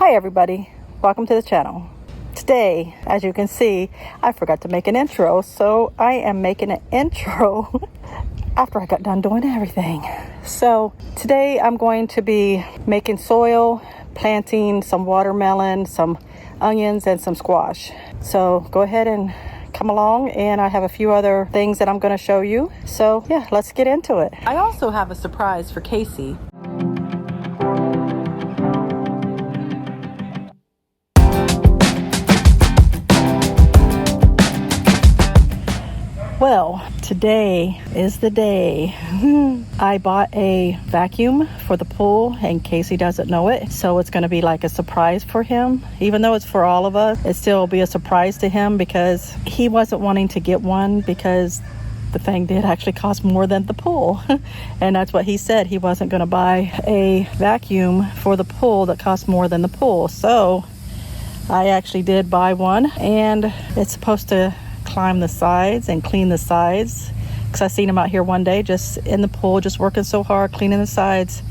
Hi everybody, welcome to the channel. Today, as you can see, I forgot to make an intro, so I am making an intro after I got done doing everything. So today I'm going to be making soil, planting some watermelon, some onions, and some squash. So go ahead and come along, and I have a few other things that I'm going to show you. So yeah, let's get into it. I also have a surprise for Casey. Well, today is the day. I bought a vacuum for the pool and Casey doesn't know it. So it's going to be like a surprise for him. Even though it's for all of us, it still will be a surprise to him because he wasn't wanting to get one because the thing did actually cost more than the pool. And that's what he said. He wasn't going to buy a vacuum for the pool that cost more than the pool. So I actually did buy one, and it's supposed to climb the sides and clean the sides, because I seen him out here one day just in the pool, just working so hard cleaning the sides.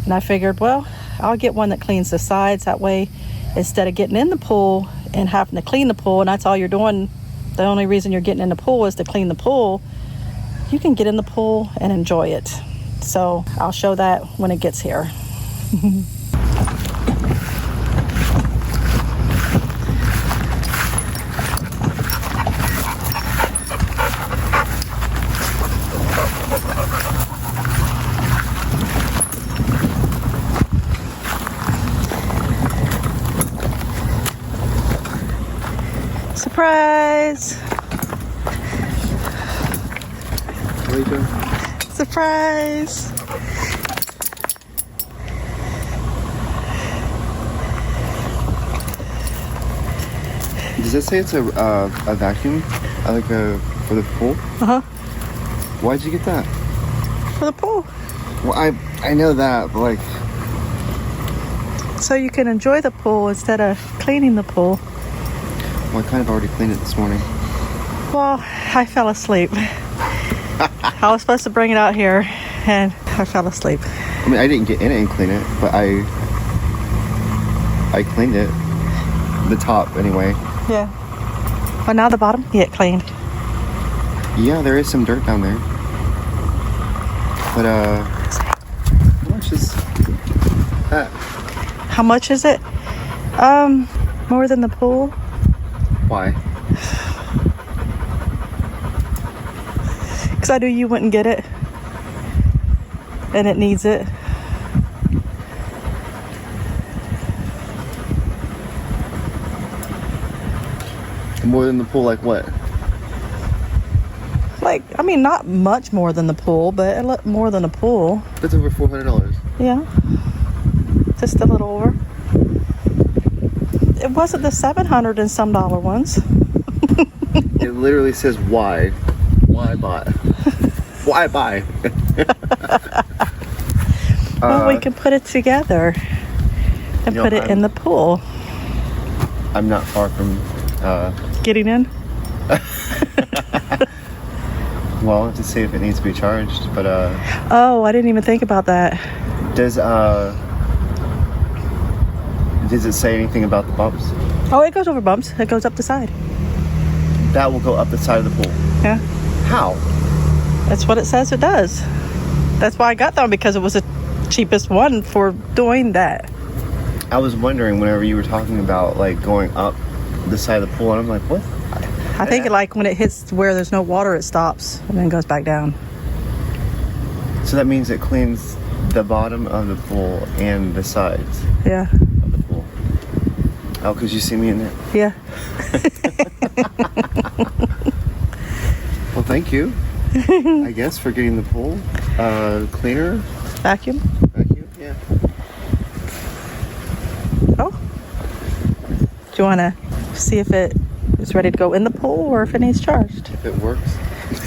And I figured, well, I'll get one that cleans the sides. That way, instead of getting in the pool and having to clean the pool, and that's all you're doing, the only reason you're getting in the pool is to clean the pool, you can get in the pool and enjoy it. So I'll show that when it gets here. Surprise! What are you doing? Surprise! Does it say it's a vacuum? Like for the pool? Uh-huh. Why'd you get that? For the pool. Well, I know that, but like... So you can enjoy the pool instead of cleaning the pool. Well, I kind of already cleaned it this morning. Well, I fell asleep. I was supposed to bring it out here, and I fell asleep. I mean, I didn't get in it and clean it, but I cleaned it. The top, anyway. Yeah. But now the bottom get cleaned. Yeah, there is some dirt down there. But, how much is that? How much is it? More than the pool. Why? Because I knew you wouldn't get it. And it needs it. More than the pool, like what? Like, I mean, not much more than the pool, but a lot more than a pool. That's over $400. Yeah. Just a little over. It wasn't the $700 and some dollar ones. It literally says WYBOT. Why buy? Well, we can put it together and put it in the pool. I'm not far from Getting in? well, to see if it needs to be charged, but Oh, I didn't even think about that. does it say anything about the bumps? Oh, it goes over bumps. It goes up the side. That will go up the side of the pool. Yeah. How? That's what it says it does. That's why I got that one, because it was the cheapest one for doing that. I was wondering whenever you were talking about like going up the side of the pool, and I'm like, what? I think like when it hits where there's no water, it stops and then goes back down. So that means it cleans the bottom of the pool and the sides Yeah. of the pool. Oh, because you see me in there? Yeah. Well, thank you, I guess, for getting the pool cleaner. Vacuum. Vacuum, yeah. Oh. Do you want to see if it is ready to go in the pool or if it needs charged? If it works.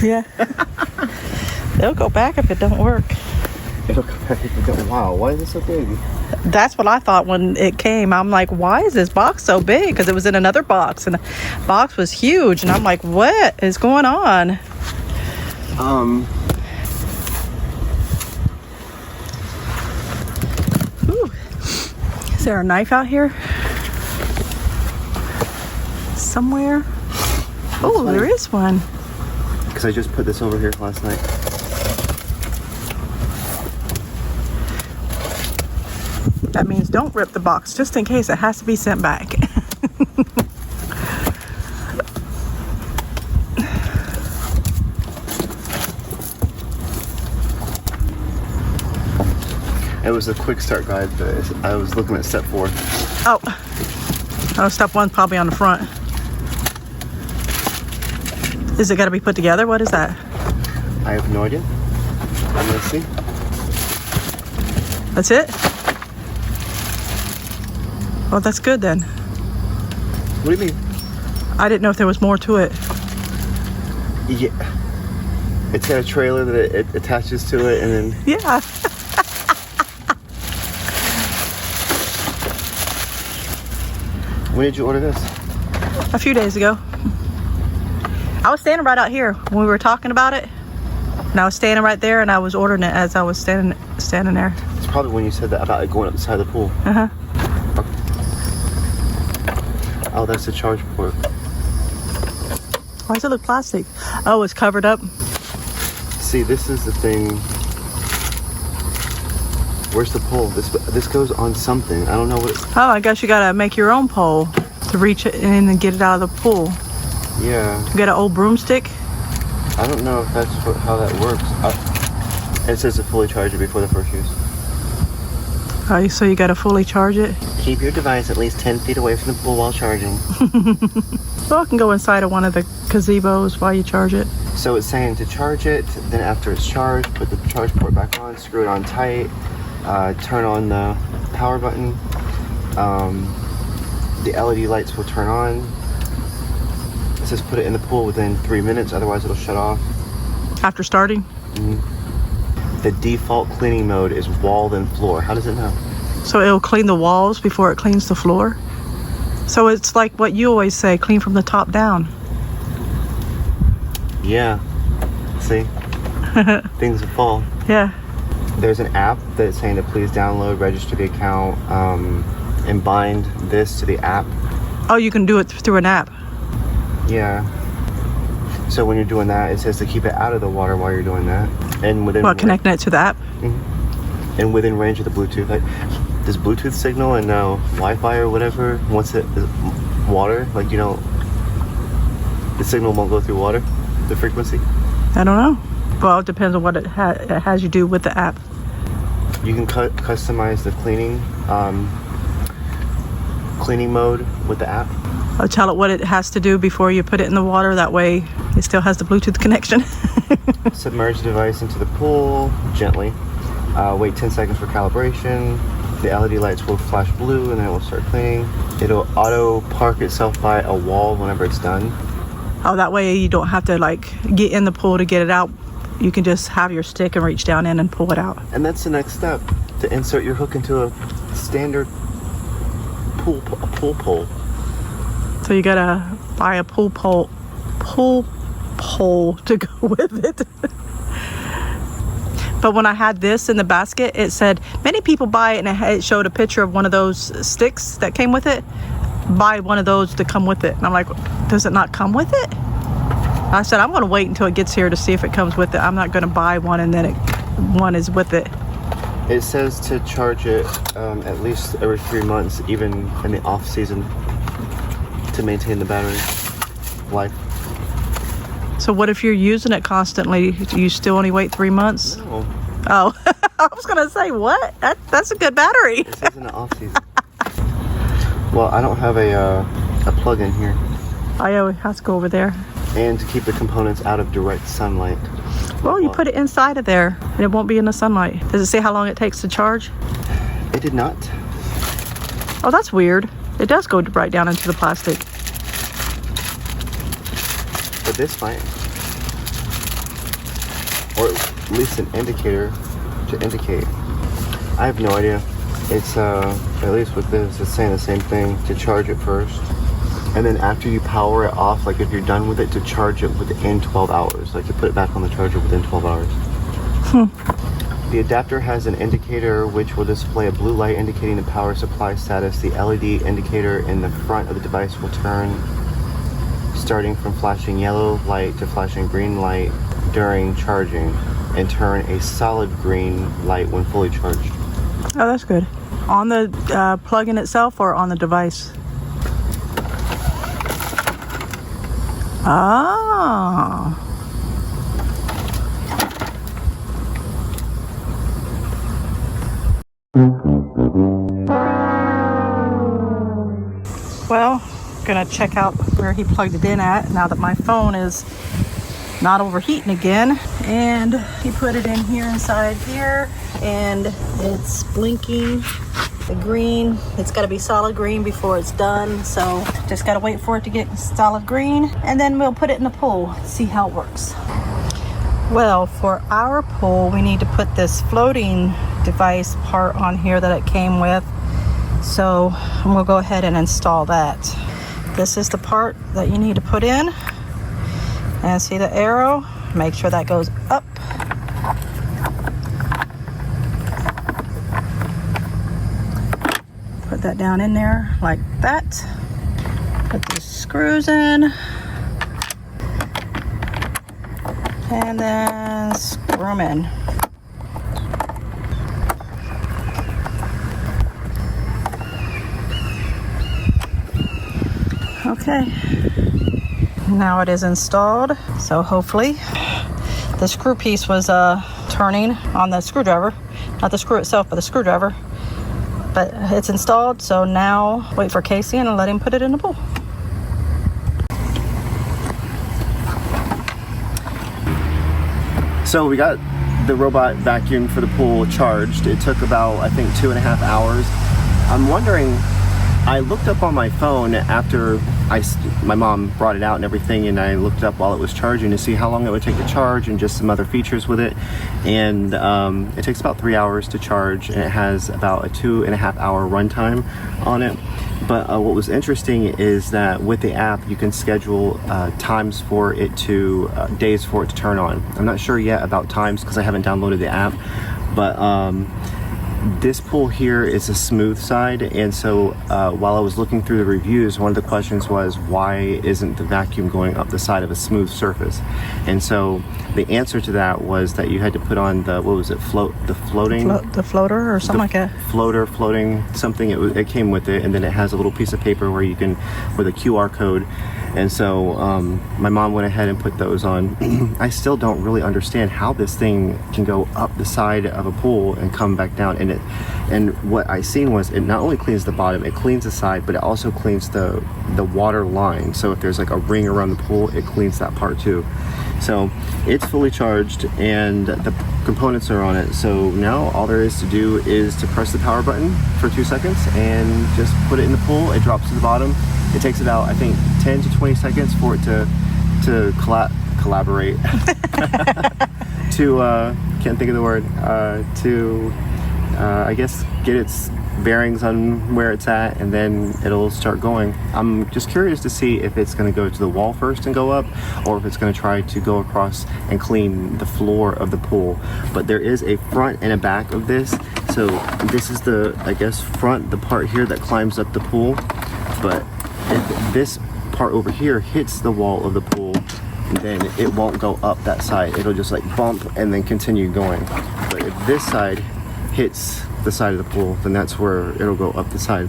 Yeah. It'll go back if it don't work. It'll go back if it don't. Wow, why is it so big? That's what I thought when it came. I'm like, why is this box so big? Because it was in another box, and the box was huge. And I'm like, what is going on? Ooh. Is there a knife out here? somewhere. Oh, there is one. Because I just put this over here last night. That means don't rip the box, just in case it has to be sent back. It was a quick start guide, but I was looking at step 4. Oh, step 1's probably on the front. Is it got to be put together? What is that? I have no idea. I'm gonna see. That's it? Well, that's good then. What do you mean? I didn't know if there was more to it. Yeah. It's got a trailer that it attaches to it, and then... Yeah. When did you order this? A few days ago. I was standing right out here when we were talking about it. And I was standing right there, and I was ordering it as I was standing there. It's probably when you said that about it going up the side of the pool. Uh-huh. Oh, that's the charge port. Why does it look plastic? Oh, it's covered up. See, this is the thing. Where's the pole? This goes on something. I don't know what it's... Oh, I guess you gotta make your own pole to reach it in and get it out of the pool. Yeah. You got an old broomstick? I don't know if that's how that works. It says to fully charge it before the first use. Oh, so you gotta fully charge it? Keep your device at least 10 feet away from the pool while charging. Well, it can go inside of one of the gazebos while you charge it. So it's saying to charge it, then after it's charged, put the charge port back on, screw it on tight, turn on the power button. The LED lights will turn on. It says put it in the pool within 3 minutes, otherwise it'll shut off. After starting? Mm-hmm. The default cleaning mode is wall then floor. How does it know? So it'll clean the walls before it cleans the floor? So it's like what you always say, clean from the top down. Yeah. See? Things will fall. Yeah. There's an app that's saying to please download, register the account, and bind this to the app. Oh, you can do it through an app? Yeah. So when you're doing that, it says to keep it out of the water while you're doing that. And within connecting it to the app? Mm-hmm. And within range of the Bluetooth. Like, does Bluetooth signal and Wi-Fi or whatever, once it is water, like, you know, the signal won't go through water, the frequency? I don't know. Well, it depends on what it has you do with the app. You can customize the cleaning mode with the app. I'll tell it what it has to do before you put it in the water. That way it still has the Bluetooth connection. Submerge the device into the pool gently. Wait 10 seconds for calibration. The LED lights will flash blue and then it will start cleaning. It'll auto park itself by a wall whenever it's done. Oh, that way you don't have to like get in the pool to get it out. You can just have your stick and reach down in and pull it out. And that's the next step, to insert your hook into a standard pool pole. So you gotta buy a pool pole to go with it. But when I had this in the basket, it said many people buy it, and it showed a picture of one of those sticks that came with it. Buy one of those to come with it. And I'm like, does it not come with it? I said, I'm gonna wait until it gets here to see if it comes with it. I'm not gonna buy one and then one is with it. It says to charge it at least every 3 months, even in the off season, to maintain the battery life. So what if you're using it constantly? Do you still only wait 3 months? No. Oh, I was gonna say, what? That's a good battery. It says in the off season. Well, I don't have a plug-in here. I always have to go over there. And to keep the components out of direct sunlight. Well, you put it inside of there, and it won't be in the sunlight. Does it say how long it takes to charge? It did not. Oh, that's weird. It does go right down into the plastic. But this might. Or at least an indicator to indicate. I have no idea. It's, at least with this, it's saying the same thing, to charge it first. And then after you power it off, like if you're done with it, to charge it within 12 hours. Like to put it back on the charger within 12 hours. The adapter has an indicator which will display a blue light indicating the power supply status. The LED indicator in the front of the device will turn starting from flashing yellow light to flashing green light during charging, and turn a solid green light when fully charged. Oh, that's good. On the plug-in itself or on the device? Ah. Well, gonna check out where he plugged it in at now that my phone is not overheating again. And he put it in here inside here, and it's blinking the green. It's got to be solid green before it's done, so just got to wait for it to get solid green, and then we'll put it in the pool, see how it works. Well, for our pool, we need to put this floating device part on here that it came with, so we'll go ahead and install that. This is the part that you need to put in, and see the arrow? Make sure that goes up. Put that down in there like that. Put these screws in. And then screw them in. Okay. Now it is installed. So hopefully the screw piece was turning on the screwdriver. Not the screw itself, but the screwdriver. But it's installed, so now wait for Casey and let him put it in the pool. So we got the robot vacuum for the pool charged. It took about, I think, 2.5 hours. I'm wondering, I looked up on my phone after my mom brought it out and everything, and I looked up while it was charging to see how long it would take to charge and just some other features with it. And it takes about 3 hours to charge, and it has about a 2.5 hour runtime on it. But what was interesting is that with the app, you can schedule times for it to, days for it to turn on. I'm not sure yet about times because I haven't downloaded the app, but this pool here is a smooth side, and so while I was looking through the reviews, one of the questions was, why isn't the vacuum going up the side of a smooth surface? And so the answer to that was that you had to put on the, what was it, the floater or something like that. Floating something. It came with it, and then it has a little piece of paper where you can, with a QR code. And so my mom went ahead and put those on. I still don't really understand how this thing can go up the side of a pool and come back down. And what I seen was it not only cleans the bottom, it cleans the side, but it also cleans the water line. So if there's like a ring around the pool, it cleans that part too. So it's fully charged and the components are on it. So now all there is to do is to press the power button for 2 seconds and just put it in the pool. It drops to the bottom. It takes about, I think, 10 to 20 seconds for it to collaborate. Can't think of the word. I guess get its bearings on where it's at, and then it'll start going. I'm just curious to see if it's going to go to the wall first and go up, or if it's going to try to go across and clean the floor of the pool. But there is a front and a back of this. So this is the, I guess, front, the part here that climbs up the pool. But if this part over here hits the wall of the pool, then it won't go up that side. It'll just like bump and then continue going. But if this side hits the side of the pool, then that's where it'll go up the side.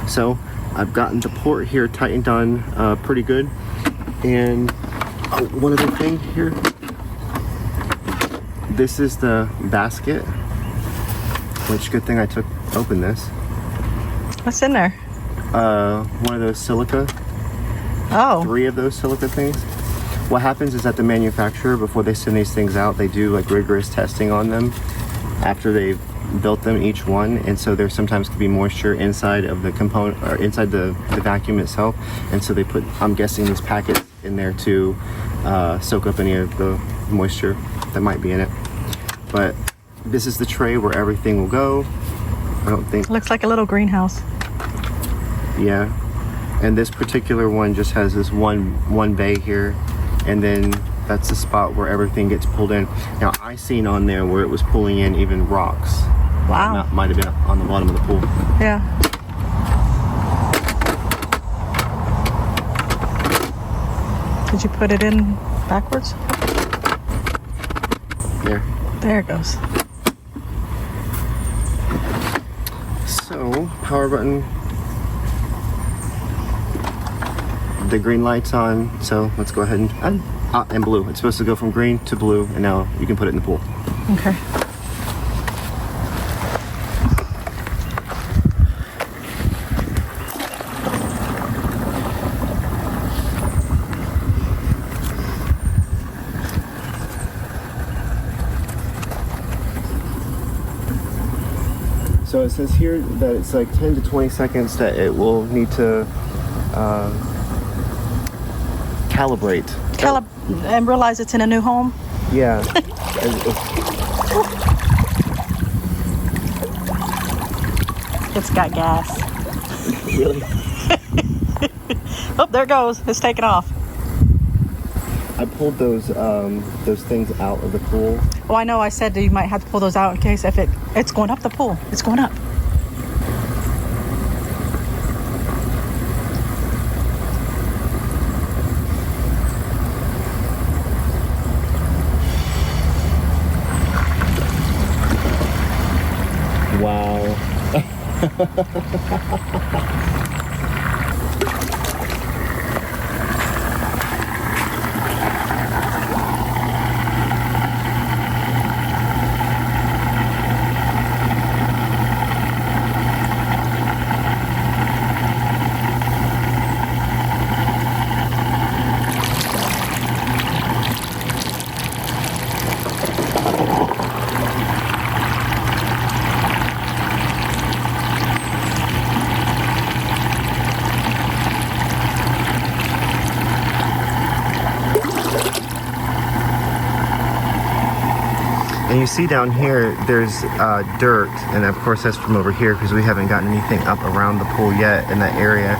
So I've gotten the port here tightened on pretty good. And one other thing here, this is the basket, which good thing I opened this. What's in there? One of those silica. Oh. 3 of those silica things. What happens is that the manufacturer, before they send these things out, they do like rigorous testing on them after they've built them, each one. And so there sometimes could be moisture inside of the component, or inside the vacuum itself. And so they put, I'm guessing, these packets in there to soak up any of the moisture that might be in it. But this is the tray where everything will go. I don't think... Looks like a little greenhouse. Yeah. And this particular one just has this one bay here, and then that's the spot where everything gets pulled in. Now I seen on there where it was pulling in even rocks. Wow. That might have been on the bottom of the pool. Yeah. Did you put it in backwards? There. There it goes. So, power button. The green light's on, so let's go ahead and blue. It's supposed to go from green to blue, and now you can put it in the pool. Okay. So it says here that it's like 10 to 20 seconds that it will need to calibrate. And realize it's in a new home? Yeah. It's got gas. Really? Oh, there it goes. It's taking off. I pulled those things out of the pool. Oh, I know. I said that you might have to pull those out in case if it's going up the pool. It's going up. Wow. And you see down here, there's dirt, and of course that's from over here because we haven't gotten anything up around the pool yet in that area.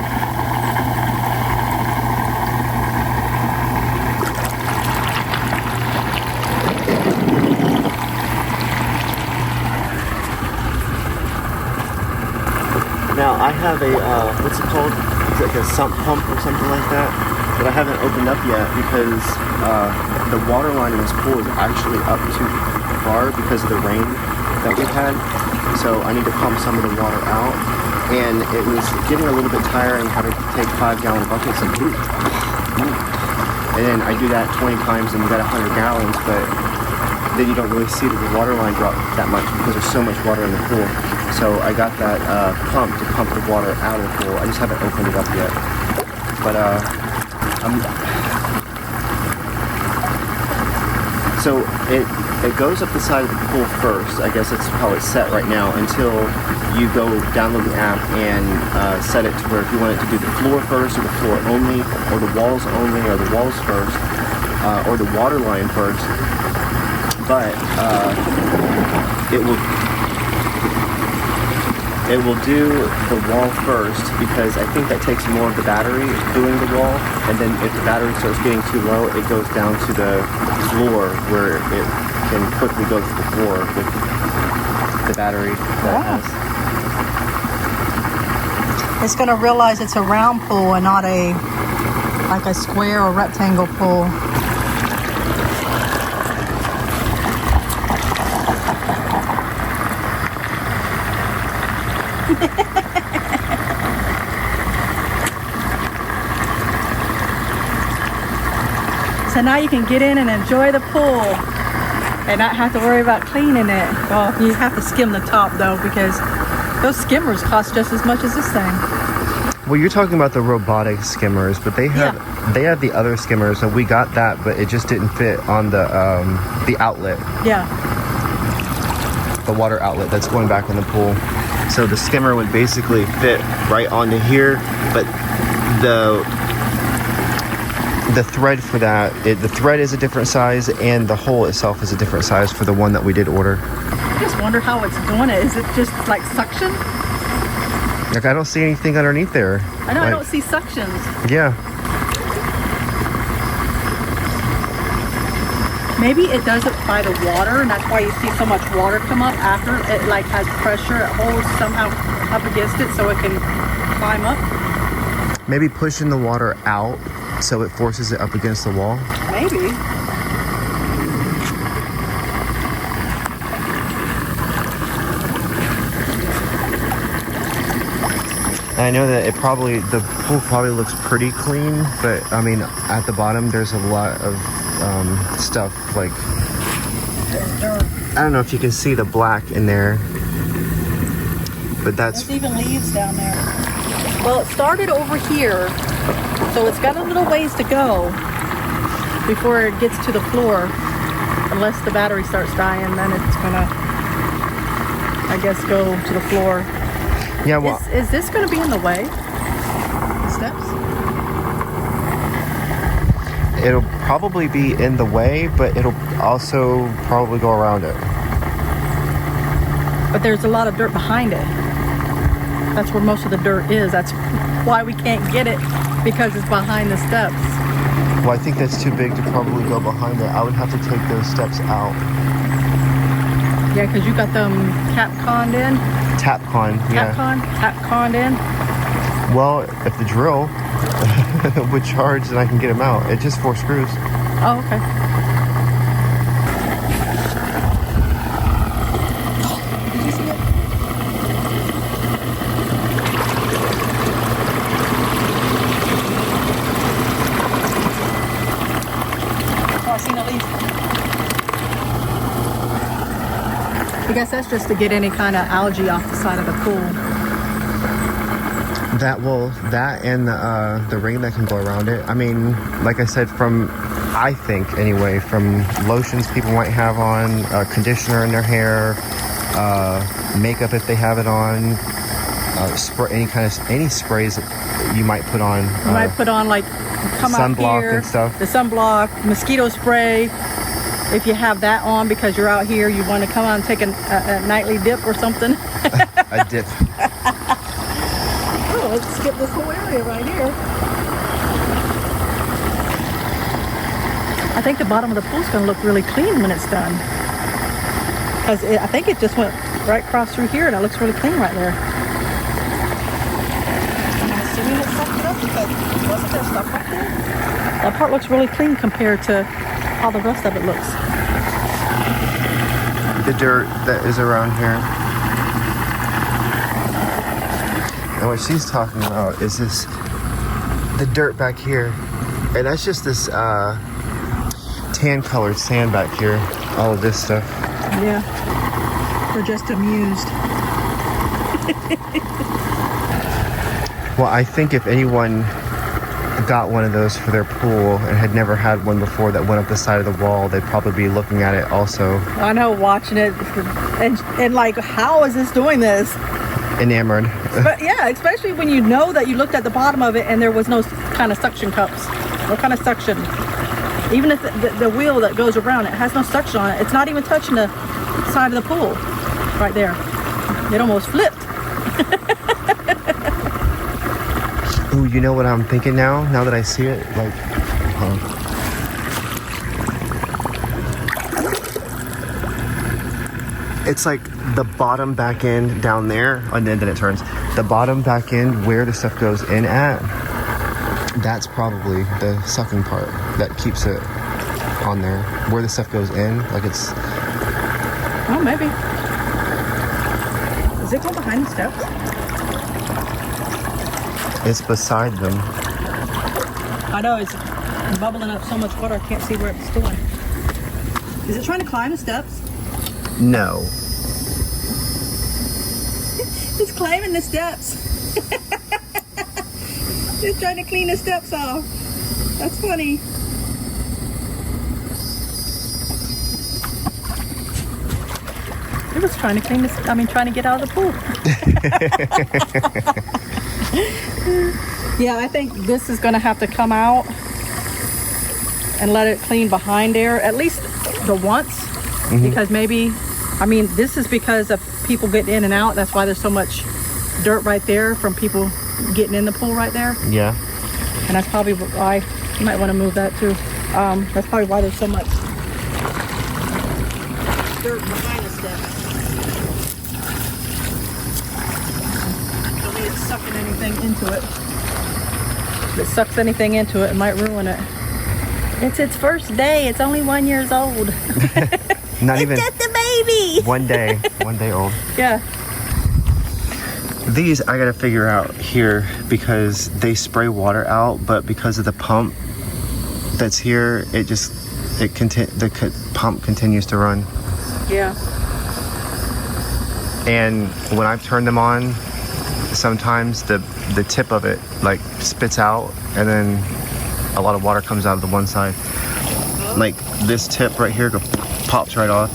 Now I have a, what's it called? It's like a sump pump or something like that I haven't opened up yet because the water line in this pool is actually up too far because of the rain that we've had. So I need to pump some of the water out, and it was getting a little bit tiring having to take 5-gallon buckets and then I do that 20 times and you got 100 gallons, but then you don't really see the water line drop that much because there's so much water in the pool. So I got that pump to pump the water out of the pool. I just haven't opened it up yet, but so it goes up the side of the pool first. I guess that's how it's set right now until you go download the app and set it to where if you want it to do the floor first or the floor only or the walls only or the walls first or the water line first. But it will do the wall first because I think that takes more of the battery doing the wall, and then if the battery starts getting too low, it goes down to the floor where it can quickly go to the floor with the battery that it has. It's going to realize it's a round pool and not like a square or rectangle pool. So now you can get in and enjoy the pool and not have to worry about cleaning it. Well, you have to skim the top though because those skimmers cost just as much as this thing. Well, you're talking about the robotic skimmers, but they have the other skimmers, and we got that, but it just didn't fit on the outlet. Yeah. The water outlet that's going back in the pool. So the skimmer would basically fit right onto here, but the thread for that, the thread is a different size, and the hole itself is a different size for the one that we did order. I just wonder how it's doing it. Is it just like suction? Like, I don't see anything underneath there. I know, I don't see suctions. Yeah. Maybe it does it by the water, and that's why you see so much water come up after it like has pressure. It holds somehow up against it so it can climb up. Maybe pushing the water out So it forces it up against the wall? Maybe. I know that the pool probably looks pretty clean, but I mean, at the bottom there's a lot of stuff like, I don't know if you can see the black in there, but There's even leaves down there. Well, it started over here, so it's got a little ways to go before it gets to the floor. Unless the battery starts dying, then it's gonna, I guess, go to the floor. Yeah, well, is this going to be in the way? The steps? it'll probably be in the way, but it'll also probably go around it. But there's a lot of dirt behind it. That's where most of the dirt is. That's why we can't get it, because it's behind the steps. Well, I think that's too big to probably go behind there. I would have to take those steps out. Yeah, because you got them Capconned in. Tapcon, yeah. Tapconned in. Well, if the drill would charge, then I can get them out. It's just 4 screws. Oh, okay. Did you see it? Oh, I seen a leaf. I guess that's just to get any kind of algae off the side of the pool. That and the ring that can go around it. I mean, like I said, I think anyway, from lotions people might have on, conditioner in their hair, makeup if they have it on, any sprays that you might put on. You might put on, like, come out sunblock here, and stuff. the sunblock, mosquito spray. If you have that on because you're out here, you want to come out and take a nightly dip or something. A dip. Oh, let's skip this whole area right here. I think the bottom of the pool's going to look really clean when it's done. Because I think it just went right across through here and it looks really clean right there. I'm assuming it sucked it up because wasn't there stuff right there? That part looks really clean compared to how the rest of it looks. The dirt that is around here. And what she's talking about is the dirt back here. And that's just this tan colored sand back here. All of this stuff. Yeah. We're just amused. Well, I think if anyone got one of those for their pool and had never had one before that went up the side of the wall, they'd probably be looking at it also. I know, watching it and like, how is this doing this? Enamored. But yeah, especially when you know that you looked at the bottom of it and there was no kind of suction cups. No kind of suction. Even if the wheel that goes around it has no suction on it, it's not even touching the side of the pool right there. It almost flipped. Ooh, you know what I'm thinking now? Now that I see it, like, it's like the bottom back end down there, and then it turns. The bottom back end where the stuff goes in at, that's probably the sucking part that keeps it on there. Where the stuff goes in, like it's... Oh, maybe. Does it go behind the steps? It's beside them. I know, it's bubbling up so much water I can't see where it's going. Is it trying to climb the steps? No. It's climbing the steps. It's trying to clean the steps off. That's funny. It was trying to clean this. Trying to get out of the pool. Yeah, I think this is going to have to come out and let it clean behind there, at least the once, because maybe, this is because of people getting in and out. That's why there's so much dirt right there from people getting in the pool right there. Yeah. And that's probably why you might want to move that too. That's probably why there's so much dirt behind the steps. I don't think it's sucking anything into it. If it sucks anything into it, it might ruin it. It's its first day. It's only 1 year old. Not even. It's just a baby. 1 day. 1 day old. Yeah. These I gotta figure out here because they spray water out, but because of the pump that's here, the pump continues to run. Yeah. And when I've turned them on, sometimes the tip of it like spits out, and then a lot of water comes out of the one side. Like this tip right here pops right off.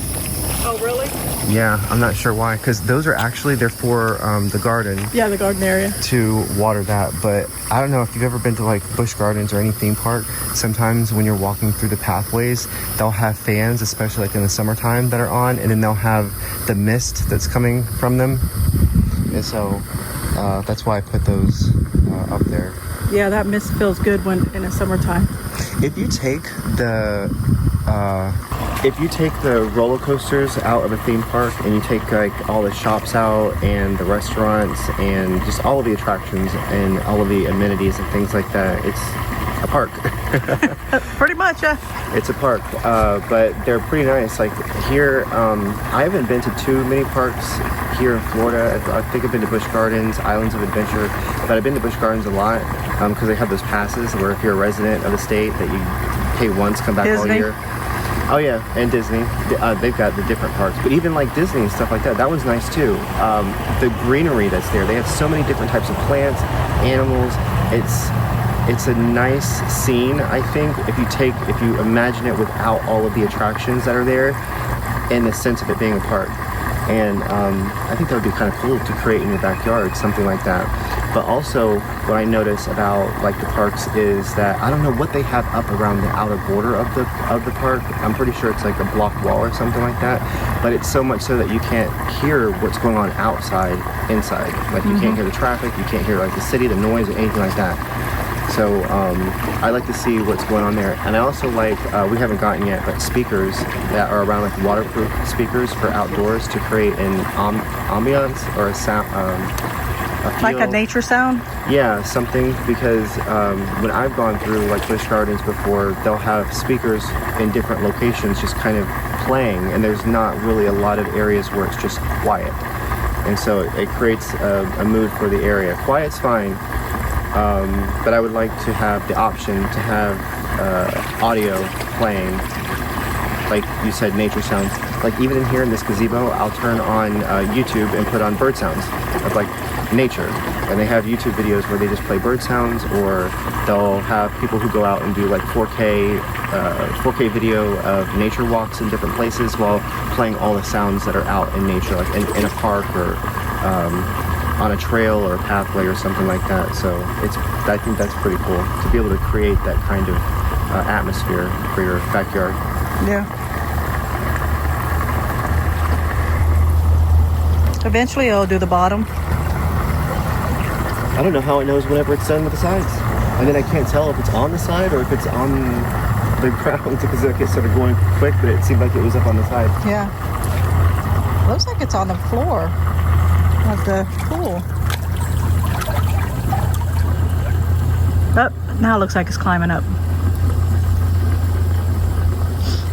Oh, really? Yeah, I'm not sure why, because those are actually, they're for the garden. Yeah, the garden area. To water that, but I don't know if you've ever been to like Busch Gardens or any theme park. Sometimes when you're walking through the pathways, they'll have fans, especially like in the summertime, that are on, and then they'll have the mist that's coming from them. And so that's why I put those up there. Yeah, that mist feels good when in the summertime. If you take the roller coasters out of a theme park and you take like all the shops out and the restaurants and just all of the attractions and all of the amenities and things like that, it's a park. Pretty much, yeah. It's a park, but they're pretty nice. Like here, I haven't been to too many parks here in Florida. I think I've been to Busch Gardens, Islands of Adventure, but I've been to Busch Gardens a lot because they have those passes where if you're a resident of the state that you pay once, come back all year. Oh yeah, and Disney. They've got the different parks, but even like Disney and stuff like that, that one's nice too. The greenery that's there, they have so many different types of plants, animals. It's a nice scene, I think, if you imagine it without all of the attractions that are there and the sense of it being a park. And I think that would be kind of cool to create in your backyard, something like that. But also, what I notice about like the parks is that I don't know what they have up around the outer border of the park. I'm pretty sure it's like a block wall or something like that. But it's so much so that you can't hear what's going on outside, inside. Like you can't hear the traffic, you can't hear like the city, the noise, or anything like that. So I like to see what's going on there. And I also like, we haven't gotten yet, but speakers that are around like waterproof speakers for outdoors to create an ambiance or a sound. Like a nature sound? Yeah, something, because when I've gone through like Busch Gardens before, they'll have speakers in different locations just kind of playing, and there's not really a lot of areas where it's just quiet. And so it creates a mood for the area. Quiet's fine, but I would like to have the option to have audio playing, like you said, nature sounds. Like even in here in this gazebo, I'll turn on YouTube and put on bird sounds of like nature, and they have YouTube videos where they just play bird sounds, or they'll have people who go out and do like 4K video of nature walks in different places while playing all the sounds that are out in nature, like in a park or on a trail or a pathway or something like that. So I think that's pretty cool to be able to create that kind of atmosphere for your backyard. Yeah. Eventually it'll do the bottom. I don't know how it knows whenever it's done with the sides. And then I can't tell if it's on the side or if it's on the ground, because it started going quick, but it seemed like it was up on the side. Yeah. Looks like it's on the floor of the pool. Oh, now it looks like it's climbing up.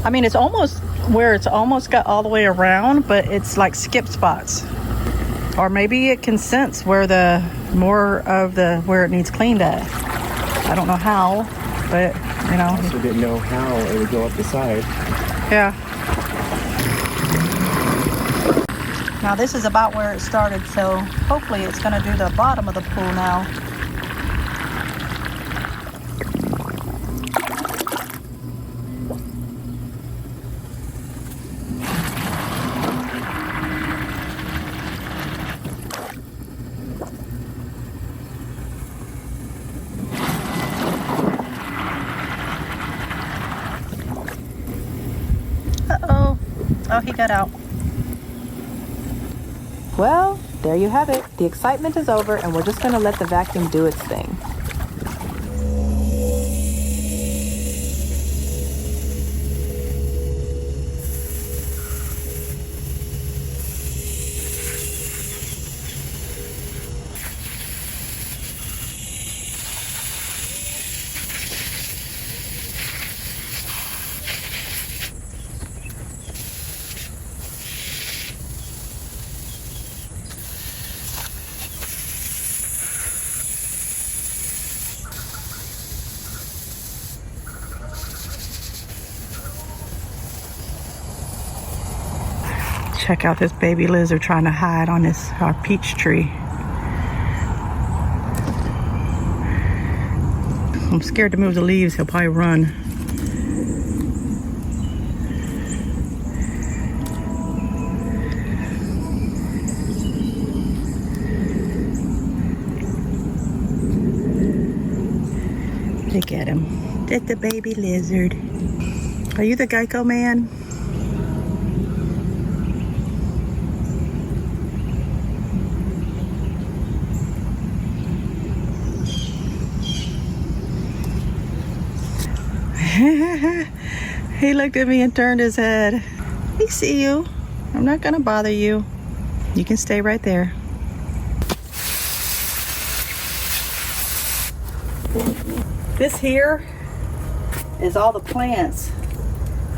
I mean, it's almost where it's almost got all the way around, but it's like skip spots. Or maybe it can sense where where it needs cleaned at. I don't know how, but you know. I also didn't know how it would go up the side. Yeah. Now this is about where it started, so hopefully it's going to do the bottom of the pool now. Oh, he got out. Well, there you have it. The excitement is over, and we're just going to let the vacuum do its thing. Check out this baby lizard trying to hide on our peach tree. I'm scared to move the leaves. He'll probably run. Look at him. That's the baby lizard. Are you the Geico man? He looked at me and turned his head. We see you. I'm not gonna bother you. You can stay right there. This here is all the plants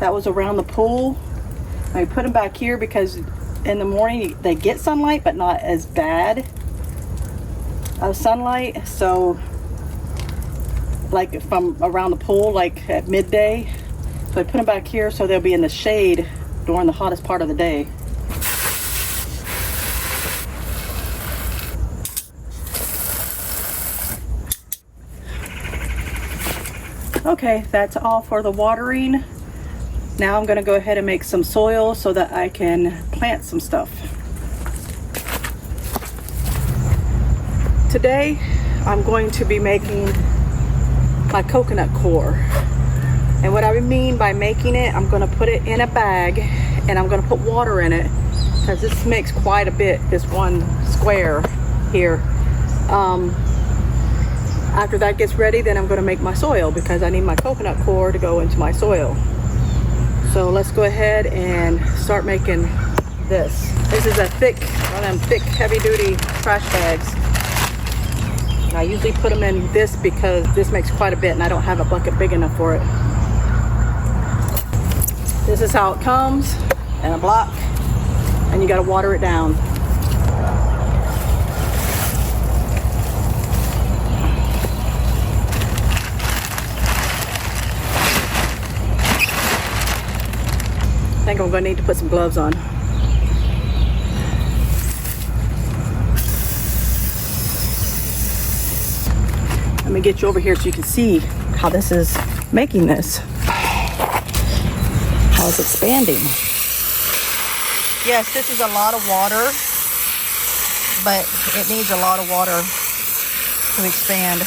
that was around the pool. I put them back here because in the morning they get sunlight, but not as bad of sunlight. So like from around the pool, like at midday. So I put them back here so they'll be in the shade during the hottest part of the day. Okay, that's all for the watering. Now I'm gonna go ahead and make some soil so that I can plant some stuff. Today, I'm going to be making my coconut core. And what I mean by making it, I'm gonna put it in a bag and I'm gonna put water in it because this makes quite a bit, this one square here. After that gets ready, then I'm gonna make my soil because I need my coconut core to go into my soil. So let's go ahead and start making this. This is a thick, one of them thick, heavy-duty trash bags. I usually put them in this because this makes quite a bit and I don't have a bucket big enough for it. This is how it comes in a block and you gotta water it down. I think I'm gonna need to put some gloves on. Let me get you over here so you can see how this is making this. How it's expanding. Yes, this is a lot of water, but it needs a lot of water to expand.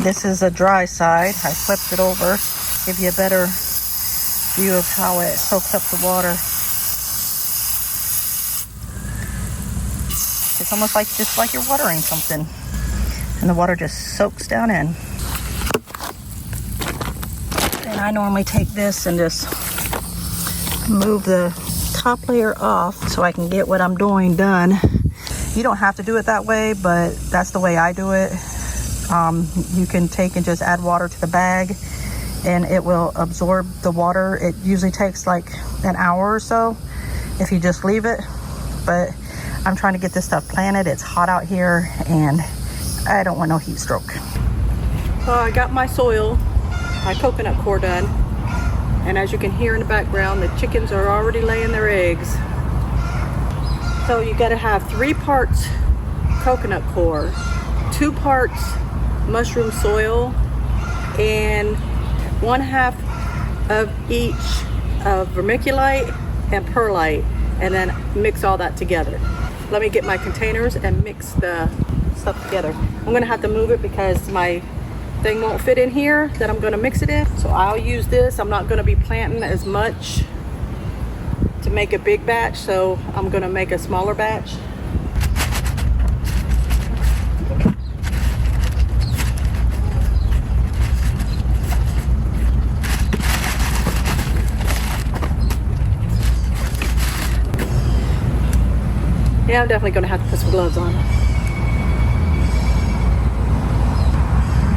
This is a dry side. I flipped it over, give you a better view of how it soaks up the water. It's almost like just like you're watering something, and the water just soaks down in. And I normally take this and just move the top layer off so I can get what I'm doing done. You don't have to do it that way, but that's the way I do it. You can take and just add water to the bag and it will absorb the water. It usually takes like an hour or so if you just leave it, but I'm trying to get this stuff planted. It's hot out here and I don't want no heat stroke. So I got my soil, my coconut core done. And as you can hear in the background, the chickens are already laying their eggs. So you gotta have 3 parts coconut core, 2 parts mushroom soil, and 1/2 of each of vermiculite and perlite, and then mix all that together. Let me get my containers and mix the stuff together. I'm gonna have to move it because my thing won't fit in here that I'm gonna mix it in. So I'll use this. I'm not gonna be planting as much to make a big batch, so I'm gonna make a smaller batch. Yeah, I'm definitely gonna have to put some gloves on.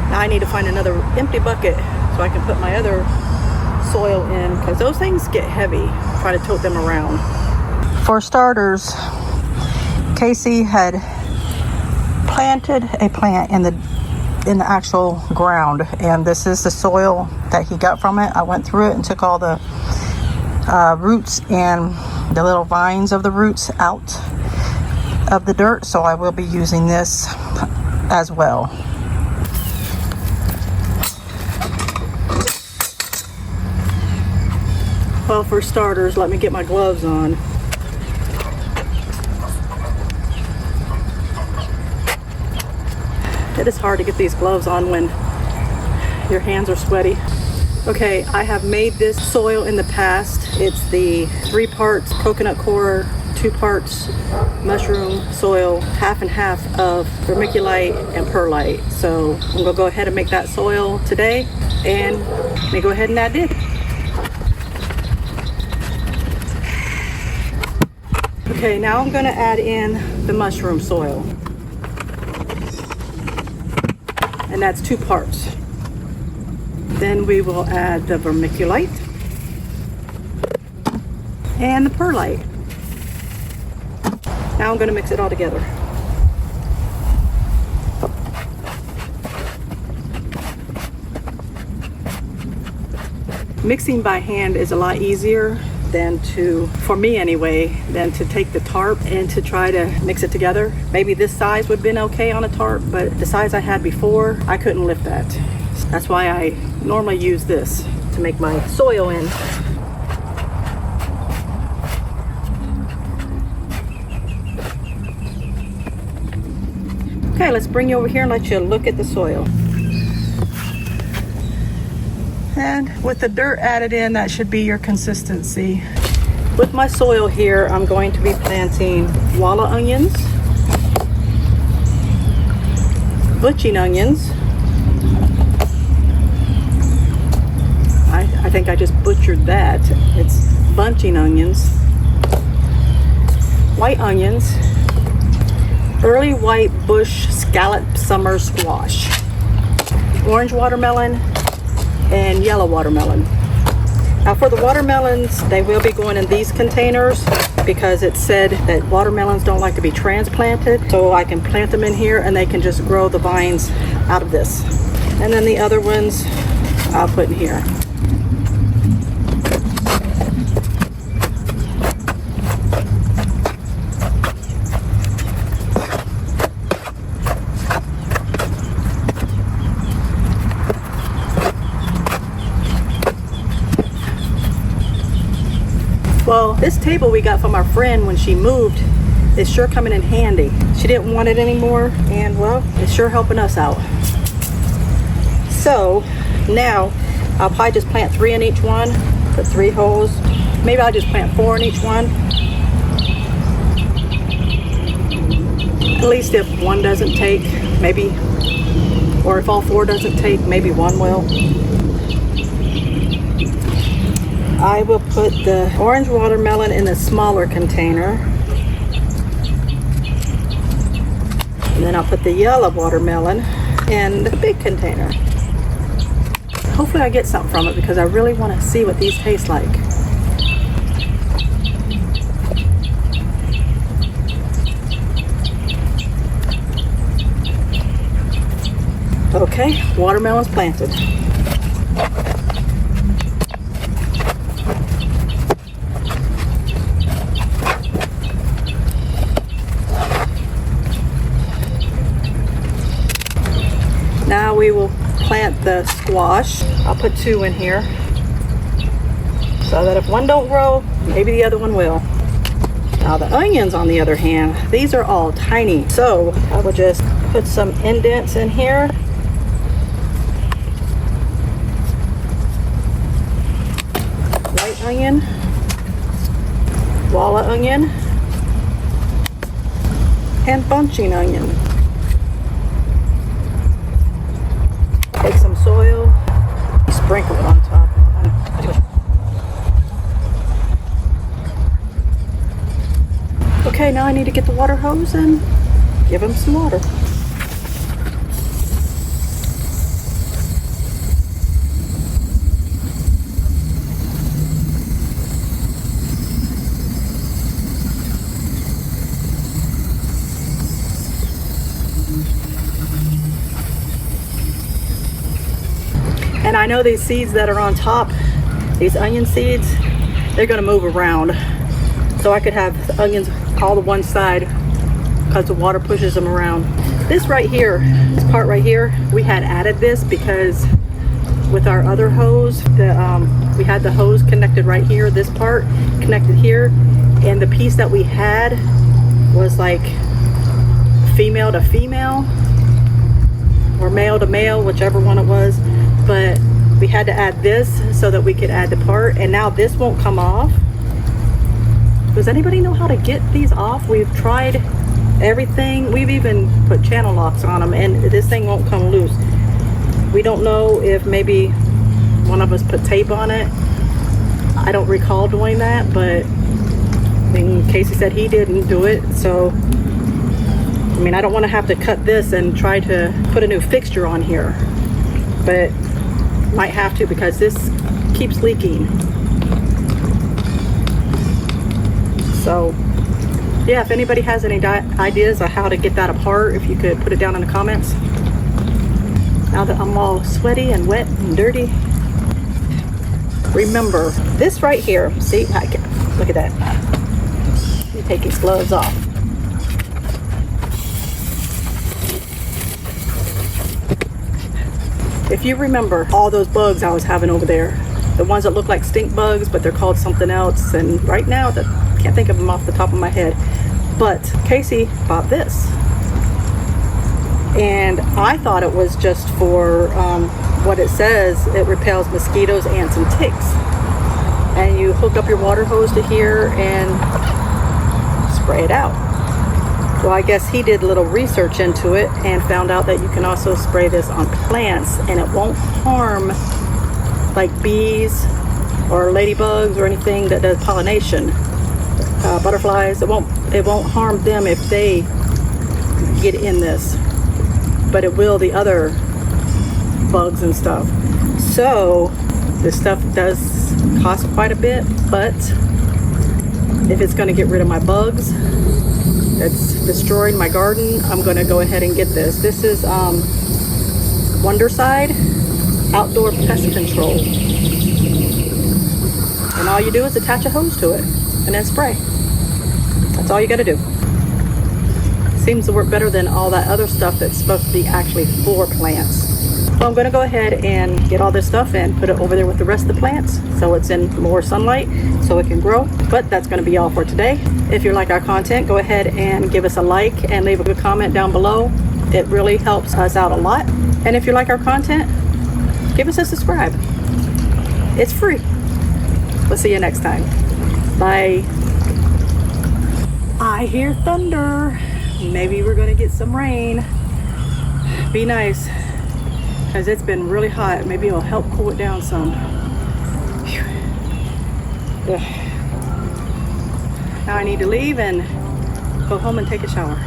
Now I need to find another empty bucket so I can put my other soil in, because those things get heavy. Try to tote them around. For starters, Casey had planted a plant in the in the actual ground. And this is the soil that he got from it. I went through it and took all the roots and the little vines of the roots out of the dirt, so I will be using this as well. Well, for starters, let me get my gloves on. It is hard to get these gloves on when your hands are sweaty. Okay, I have made this soil in the past. It's the 3 parts coconut coir, 2 parts mushroom soil, half and half of vermiculite and perlite. So I'm gonna go ahead and make that soil today, and let me go ahead and add it. Okay, now I'm gonna add in the mushroom soil. And that's 2 parts. Then we will add the vermiculite and the perlite. Now I'm going to mix it all together. Mixing by hand is a lot easier than for me anyway, than to take the tarp and to try to mix it together. Maybe this size would have been okay on a tarp, but the size I had before, I couldn't lift that. That's why I normally use this to make my soil in. Okay, let's bring you over here and let you look at the soil. And with the dirt added in, that should be your consistency. With my soil here, I'm going to be planting walla onions, butching onions. I think I just butchered that. It's bunching onions, white onions, early white bush scallop summer squash, orange watermelon, and yellow watermelon. Now for the watermelons, they will be going in these containers because it said that watermelons don't like to be transplanted. So I can plant them in here and they can just grow the vines out of this. And then the other ones I'll put in here. Well, this table we got from our friend when she moved is sure coming in handy. She didn't want it anymore, and well, it's sure helping us out. So now I'll probably just plant 3 in each one, put 3 holes. Maybe I'll just plant 4 in each one. At least if one doesn't take, maybe, or if all 4 doesn't take, maybe 1 will. I will put the orange watermelon in a smaller container. And then I'll put the yellow watermelon in the big container. Hopefully I get something from it because I really want to see what these taste like. Okay, watermelon's planted. Now we will plant the squash. I'll put 2 in here so that if one don't grow, maybe the other one will. Now the onions, on the other hand, these are all tiny. So I will just put some indents in here. White onion, walla onion, and bunching onion. Take some soil, sprinkle it on top. Okay, now I need to get the water hose and give them some water. I know these seeds that are on top, these onion seeds, they're gonna move around. So I could have the onions all to one side because the water pushes them around. This right here, this part right here, we had added this because with our other hose, we had the hose connected right here, this part connected here, and the piece that we had was like female to female or male to male, whichever one it was, but we had to add this so that we could add the part, and now this won't come off. Does anybody know how to get these off? We've tried everything. We've even put channel locks on them, and this thing won't come loose. We don't know if maybe one of us put tape on it. I don't recall doing that, but I mean, Casey said he didn't do it, so I mean, I don't want to have to cut this and try to put a new fixture on here, but might have to because this keeps leaking. So yeah, if anybody has any ideas on how to get that apart, if you could put it down in the comments. Now that I'm all sweaty and wet and dirty, remember this right here. See, look at that. Let me take his gloves off. If you remember all those bugs I was having over there, the ones that look like stink bugs, but they're called something else, and right now I can't think of them off the top of my head, but Casey bought this. And I thought it was just for what it says, it repels mosquitoes, ants, and ticks. And you hook up your water hose to here and spray it out. Well, I guess he did a little research into it and found out that you can also spray this on plants and it won't harm like bees or ladybugs or anything that does pollination. Butterflies, it won't harm them if they get in this, but it will the other bugs and stuff. So this stuff does cost quite a bit, but if it's going to get rid of my bugs that's destroying my garden, I'm going to go ahead and get this. This is Wonderside Outdoor Pest Control, and all you do is attach a hose to it and then spray. That's all you got to do. Seems to work better than all that other stuff that's supposed to be actually for plants. So I'm going to go ahead and get all this stuff and put it over there with the rest of the plants so it's in more sunlight so it can grow. But that's going to be all for today. If you like our content, go ahead and give us a like and leave a good comment down below. It really helps us out a lot. And if you like our content, give us a subscribe. It's free. We'll see you next time. Bye. I hear thunder. Maybe we're gonna get some rain. Be nice, because it's been really hot. Maybe it'll help cool it down some. Now I need to leave and go home and take a shower.